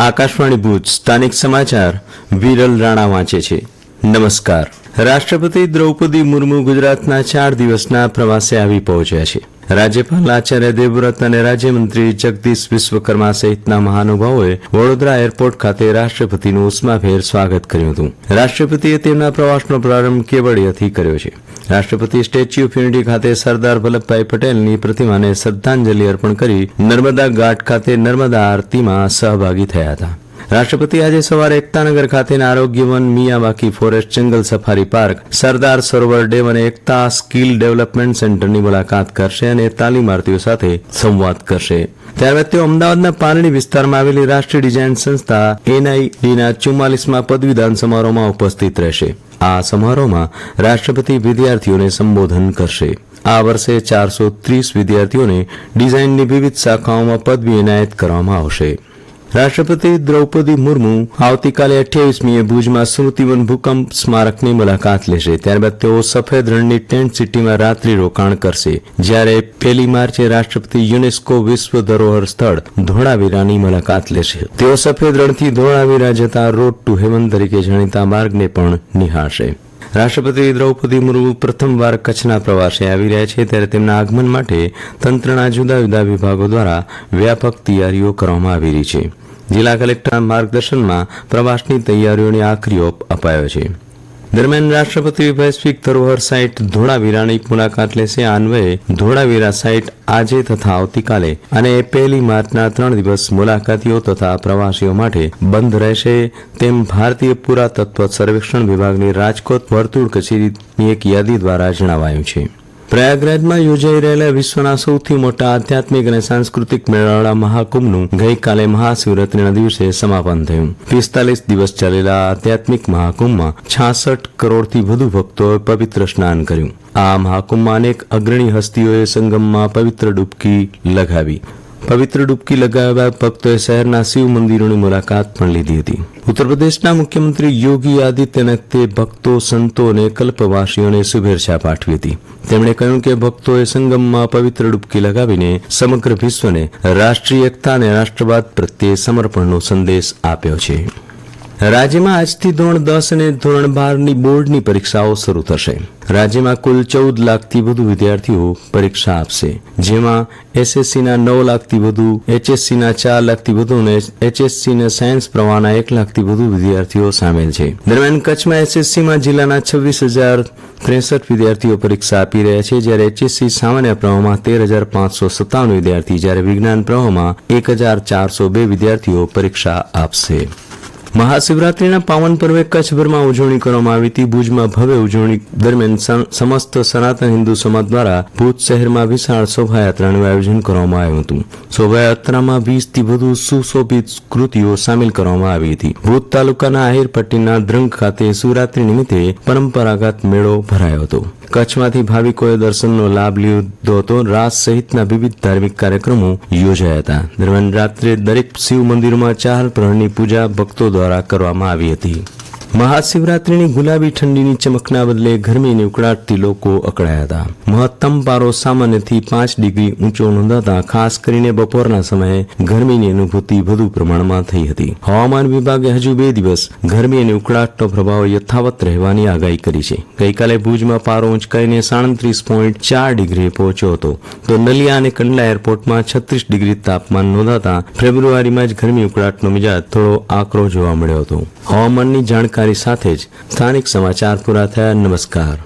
આકાશવાણી ભુજ સ્થાનિક સમાચાર વિરલ રાણા વાંચે છે. નમસ્કાર. રાષ્ટ્રપતિ દ્રૌપદી મુર્મુ ગુજરાતના 4 દિવસના પ્રવાસે આવી પહોંચ્યા છે. રાજ્યપાલ આચાર્ય દેવવ્રત અને રાજ્યમંત્રી જગદીશ વિશ્વકર્મા સહિતના મહાનુભાવોએ વડોદરા એરપોર્ટ ખાતે રાષ્ટ્રપતિનું ઉષ્માભેર સ્વાગત કર્યું હતું. રાષ્ટ્રપતિએ તેમના પ્રવાસનો પ્રારંભ કેવડિયાથી કર્યો છે. રાષ્ટ્રપતિ સ્ટેચ્યુ ઓફ યુનિટી ખાતે સરદાર વલ્લભભાઈ પટેલની પ્રતિમાને શ્રદ્ધાંજલિ અર્પણ કરી નર્મદા ઘાટ ખાતે નર્મદા આરતીમાં સહભાગી થયા હતા. રાષ્ટ્રપતિ આજે સવારે એકતાનગર ખાતેના આરોગ્ય વન, મિયાવાકી ફોરેસ્ટ, જંગલ safari park, Sardar Sarovar dam અને એકતા સ્કિલ ડેવલપમેન્ટ સેન્ટરની મુલાકાત કરશે અને તાલીમાર્થીઓ સાથે સંવાદ કરશે. ત્યારબાદ તેઓ અમદાવાદના પારડી વિસ્તારમાં આવેલી રાષ્ટ્રીય ડિઝાઇન સંસ્થા NIDના 44મા પદવીદાન સમારોહમાં ઉપસ્થિત રહેશે. આ સમારોહમાં રાષ્ટ્રપતિ વિદ્યાર્થીઓને સંબોધન કરશે. આ વર્ષે 430 વિદ્યાર્થીઓને ડિઝાઇનની વિવિધ શાખાઓમાં પદવી એનાયત કરવામાં આવશે. રાષ્ટ્રપતિ દ્રૌપદી મુર્મુ આવતીકાલે 28મીએ ભુજમાં સ્મૃતિવન ભૂકંપ સ્મારકની મુલાકાત લેશે. ત્યારબાદ તેઓ સફેદ રણની ટેન્ટ સિટીમાં રાત્રિ રોકાણ કરશે, જ્યારે 1 માર્ચે રાષ્ટ્રપતિ યુનેસ્કો વિશ્વ ધરોહર સ્થળ ધોળાવીરાની મુલાકાત લેશે. તેઓ સફેદ રણથી ધોળાવીરા જતા રોડ ટુ હેવન તરીકે જાણીતા માર્ગને પણ નિહાળશે. રાષ્ટ્રપતિ દ્રૌપદી મુર્મુ પ્રથમવાર કચ્છના પ્રવાસે આવી રહ્યા છે, ત્યારે તેમના આગમન માટે તંત્રના જુદા જુદા વિભાગો દ્વારા વ્યાપક તૈયારીઓ કરવામાં આવી રહી છે. જિલ્લા કલેક્ટરના માર્ગદર્શનમાં પ્રવાસની તૈયારીઓને આખરી ઓપ અપાયો છે. દરમિયાન રાષ્ટ્રપતિ વૈશ્વિક ધરોહર સાઇટ ધોળાવીરાની મુલાકાત લેશે. આ અન્વયે ધોળાવીરા સાઇટ આજે તથા આવતીકાલે અને 1 માર્ચના 3 દિવસ મુલાકાતીઓ તથા પ્રવાસીઓ માટે બંધ રહેશે, તેમ ભારતીય પુરાતત્વ સર્વેક્ષણ વિભાગની રાજકોટ વર્તુળ કચેરીની એક યાદી દ્વારા જણાવાયું છે. પ્રયાગરાજમાં યોજાઈ રહેલા વિશ્વના સૌથી મોટા આધ્યાત્મિક અને સાંસ્કૃતિક મેળાવડા મહાકુંભનું ગઈકાલે મહાશિવરાત્રીના દિવસે સમાપન થયું. 45 દિવસ ચાલેલા આધ્યાત્મિક મહાકુંભમાં 66 કરોડથી વધુ ભક્તોએ પવિત્ર સ્નાન કર્યું. આ મહાકુંભમાં અનેક અગ્રણી હસ્તીઓએ સંગમમાં પવિત્ર ડૂબકી લગાવી. પવિત્ર ડૂબકી લગાવ્યા બાદ ભક્તોએ શહેરના શિવ મંદિરોની મુલાકાત પણ લીધી હતી. ઉત્તર પ્રદેશના મુખ્યમંત્રી યોગી આદિત્યનાથે ભક્તો, સંતો અને કલ્પવાસીઓને શુભેચ્છા પાઠવી હતી. તેમણે કહ્યું કે ભક્તોએ સંગમમાં પવિત્ર ડૂબકી લગાવીને સમગ્ર વિશ્વને રાષ્ટ્રીય એકતા અને રાષ્ટ્રવાદ પ્રત્યે સમર્પણનો સંદેશ આપ્યો છે. રાજ્યમાં આજથી ધોરણ 10 અને ધોરણ 12ની બોર્ડની પરીક્ષાઓ શરૂ થશે. રાજ્યમાં કુલ 14 લાખથી વધુ વિદ્યાર્થીઓ પરીક્ષા આપશે, જેમાં SSCના 9 લાખથી વધુ, HSCના 4 લાખથી વધુ અને HSCના સાયન્સ પ્રવાહના 1 લાખથી વધુ વિદ્યાર્થીઓ સામેલ છે. દરમિયાન કચ્છમાં SSCમાં જિલ્લાના 26,063 વિદ્યાર્થીઓ પરીક્ષા આપી રહ્યા છે, જ્યારે HSC સામાન્ય પ્રવાહમાં 13,557 વિદ્યાર્થી, જ્યારે વિજ્ઞાન પ્રવાહમાં 1,402 વિદ્યાર્થીઓ પરીક્ષા આપશે. મહાશિવરાત્રીના પાવન પર્વે કચ્છભરમાં ઉજવણી કરવામાં આવી હતી. ભુજમાં ભવ્ય ઉજવણી દરમિયાન સમસ્ત સનાતન હિન્દુ સમાજ દ્વારા ભુજ શહેરમાં વિશાળ શોભાયાત્રાનું આયોજન કરવામાં આવ્યું હતું. શોભાયાત્રામાં 20થી વધુ સુશોભિત કૃતિઓ સામેલ કરવામાં આવી હતી. ભુજ તાલુકાના આહિરપટ્ટીના દ્રંગ ખાતે શિવરાત્રી નિમિત્તે પરંપરાગત મેળો ભરાયો હતો. કચ્છમાંથી ભાવિકોએ દર્શનનો લાભ લીધો હતો. રાસ સહિતના વિવિધ ધાર્મિક કાર્યક્રમો યોજાયા હતા. દરમિયાન રાત્રે દરેક શિવ મંદિરોમાં 4 પ્રહરની પૂજા ભક્તો દ્વારા કરવામાં આવી હતી. મહાશિવરાત્રીની ગુલાબી ઠંડીની ચમકના બદલે ગરમીની ઉકળાટથી લોકો અકળાયા હતા. મહત્તમ પારો સામાન્યથી 5 ડિગ્રી ઊંચો નોંધાતા ખાસ કરીને બપોરના સમયે ગરમીની અનુભૂતિ વધુ પ્રમાણમાં થઈ હતી. હવામાન વિભાગે હજુ 2 દિવસ ગરમી અને ઉકળાટનો પ્રભાવ યથાવત રહેવાની આગાહી કરી છે. ગઈકાલે ભુજમાં પારો ઊંચકાઈને 37.4 ડિગ્રીએ પહોંચ્યો હતો, તો નલિયા અને કંડલા એરપોર્ટમાં 36 ડિગ્રી તાપમાન નોંધાતા ફેબ્રુઆરીમાં જ ગરમી ઉકળાટનો મિજાજ થોડો આકરો જોવા મળ્યો હતો. હવામાનની જાણકારી સાથે જ સ્થાનિક સમાચાર પૂરા થયા. નમસ્કાર.